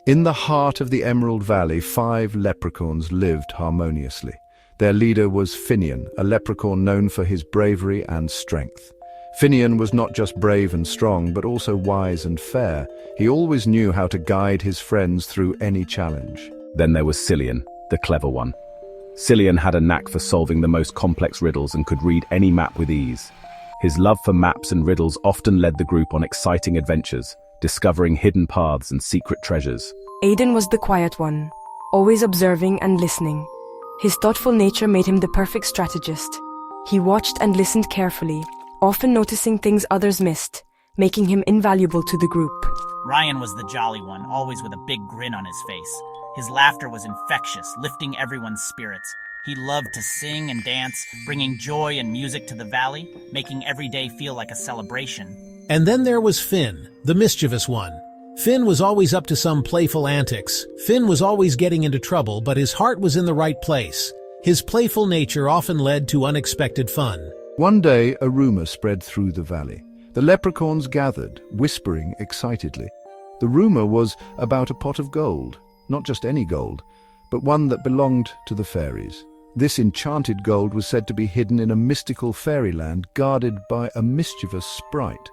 In the heart of the Emerald Valley, 5 leprechauns lived harmoniously. Their leader was Finian, a leprechaun known for his bravery and strength. Finian was not just brave and strong, but also wise and fair. He always knew how to guide his friends through any challenge. Then there was Cillian, the clever one. Cillian had a knack for solving the most complex riddles and could read any map with ease. His love for maps and riddles often led the group on exciting adventures, discovering hidden paths and secret treasures. Aidan was the quiet one, always observing and listening. His thoughtful nature made him the perfect strategist. He watched and listened carefully, often noticing things others missed, making him invaluable to the group. Ryan was the jolly one, always with a big grin on his face. His laughter was infectious, lifting everyone's spirits. He loved to sing and dance, bringing joy and music to the valley, making every day feel like a celebration. And then there was Finn, the mischievous one. Finn was always up to some playful antics. Finn was always getting into trouble, but his heart was in the right place. His playful nature often led to unexpected fun. One day, a rumor spread through the valley. The leprechauns gathered, whispering excitedly. The rumor was about a pot of gold. Not just any gold, but one that belonged to the fairies. This enchanted gold was said to be hidden in a mystical fairyland guarded by a mischievous sprite.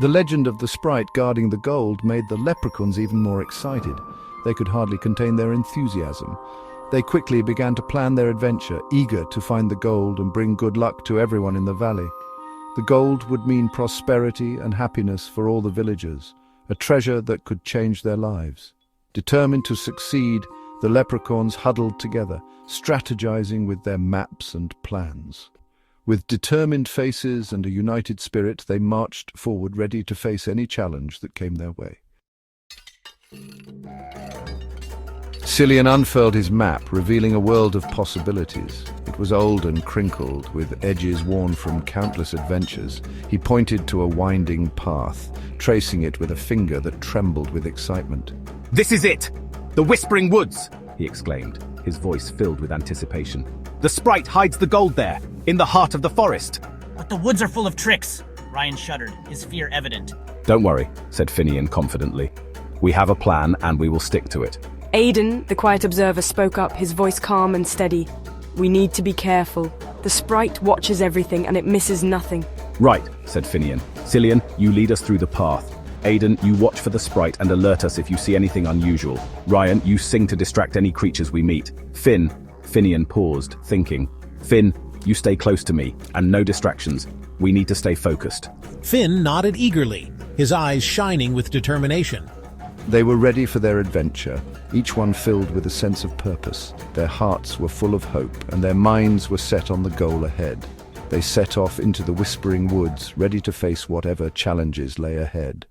The legend of the sprite guarding the gold made the leprechauns even more excited. They could hardly contain their enthusiasm. They quickly began to plan their adventure, eager to find the gold and bring good luck to everyone in the valley. The gold would mean prosperity and happiness for all the villagers, a treasure that could change their lives. Determined to succeed, the leprechauns huddled together, strategizing with their maps and plans. With determined faces and a united spirit, they marched forward, ready to face any challenge that came their way. Cillian unfurled his map, revealing a world of possibilities. It was old and crinkled, with edges worn from countless adventures. He pointed to a winding path, tracing it with a finger that trembled with excitement. "This is it! The Whispering Woods!" he exclaimed, his voice filled with anticipation. "The sprite hides the gold there, in the heart of the forest." But the woods are full of tricks. Ryan shuddered, his fear evident. "Don't worry," said Finian confidently. "We have a plan and we will stick to it." Aidan, the quiet observer, spoke up, his voice calm and steady. "We need to be careful. The sprite watches everything and it misses nothing." "Right," said Finian. "Cillian, you lead us through the path. Aidan, you watch for the sprite and alert us if you see anything unusual. Ryan, you sing to distract any creatures we meet. Finian paused, thinking. "Finn, you stay close to me, and no distractions. We need to stay focused." Finn nodded eagerly, his eyes shining with determination. They were ready for their adventure, each one filled with a sense of purpose. Their hearts were full of hope, and their minds were set on the goal ahead. They set off into the Whispering Woods, ready to face whatever challenges lay ahead.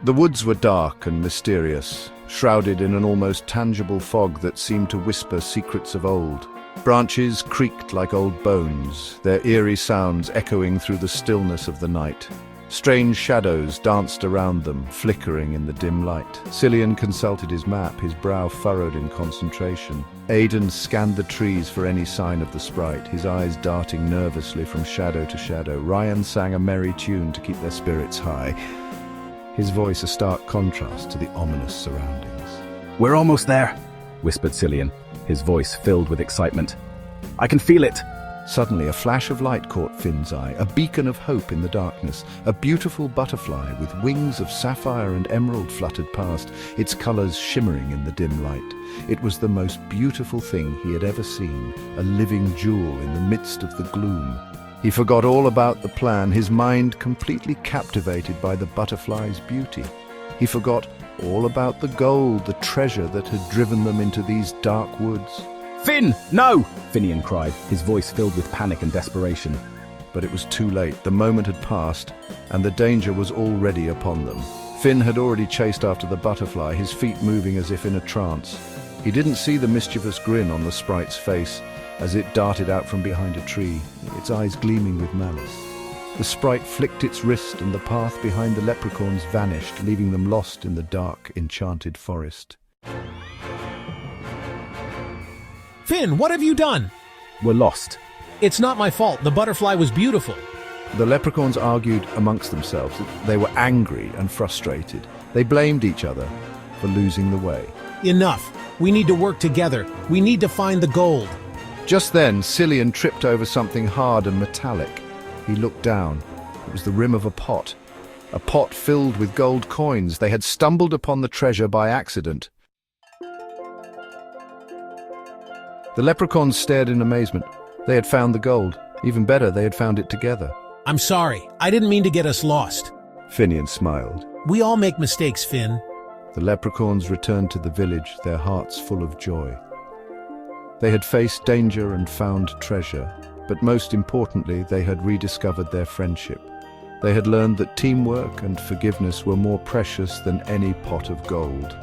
The woods were dark and mysterious, shrouded in an almost tangible fog that seemed to whisper secrets of old. Branches creaked like old bones, their eerie sounds echoing through the stillness of the night. Strange shadows danced around them, flickering in the dim light. Cillian consulted his map, his brow furrowed in concentration. Aidan scanned the trees for any sign of the sprite, his eyes darting nervously from shadow to shadow. Ryan sang a merry tune to keep their spirits high, his voice a stark contrast to the ominous surroundings. "We're almost there," whispered Cillian, his voice filled with excitement. "I can feel it." Suddenly, a flash of light caught Finn's eye, a beacon of hope in the darkness. A beautiful butterfly with wings of sapphire and emerald fluttered past, its colors shimmering in the dim light. It was the most beautiful thing he had ever seen, a living jewel in the midst of the gloom. He forgot all about the plan, his mind completely captivated by the butterfly's beauty. He forgot all about the gold, the treasure that had driven them into these dark woods. "Finn, no!" Finian cried, his voice filled with panic and desperation. But it was too late. The moment had passed, and the danger was already upon them. Finn had already chased after the butterfly, his feet moving as if in a trance. He didn't see the mischievous grin on the sprite's face as it darted out from behind a tree, its eyes gleaming with malice. The sprite flicked its wrist and the path behind the leprechauns vanished, leaving them lost in the dark, enchanted forest. Finn, what have you done? "We're lost." It's not my fault. The butterfly was beautiful. The leprechauns argued amongst themselves. They were angry and frustrated. They blamed each other for losing the way. Enough. We need to work together. We need to find the gold. Just then, Cillian tripped over something hard and metallic. He looked down. It was the rim of a pot filled with gold coins. They had stumbled upon the treasure by accident. The leprechauns stared in amazement. They had found the gold. Even better, they had found it together. I'm sorry. I didn't mean to get us lost. Finian smiled. We all make mistakes, Finn. The leprechauns returned to the village, their hearts full of joy. They had faced danger and found treasure, but most importantly, they had rediscovered their friendship. They had learned that teamwork and forgiveness were more precious than any pot of gold.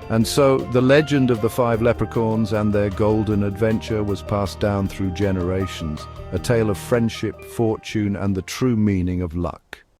And so, the legend of the 5 leprechauns and their golden adventure was passed down through generations, a tale of friendship, fortune, and the true meaning of luck.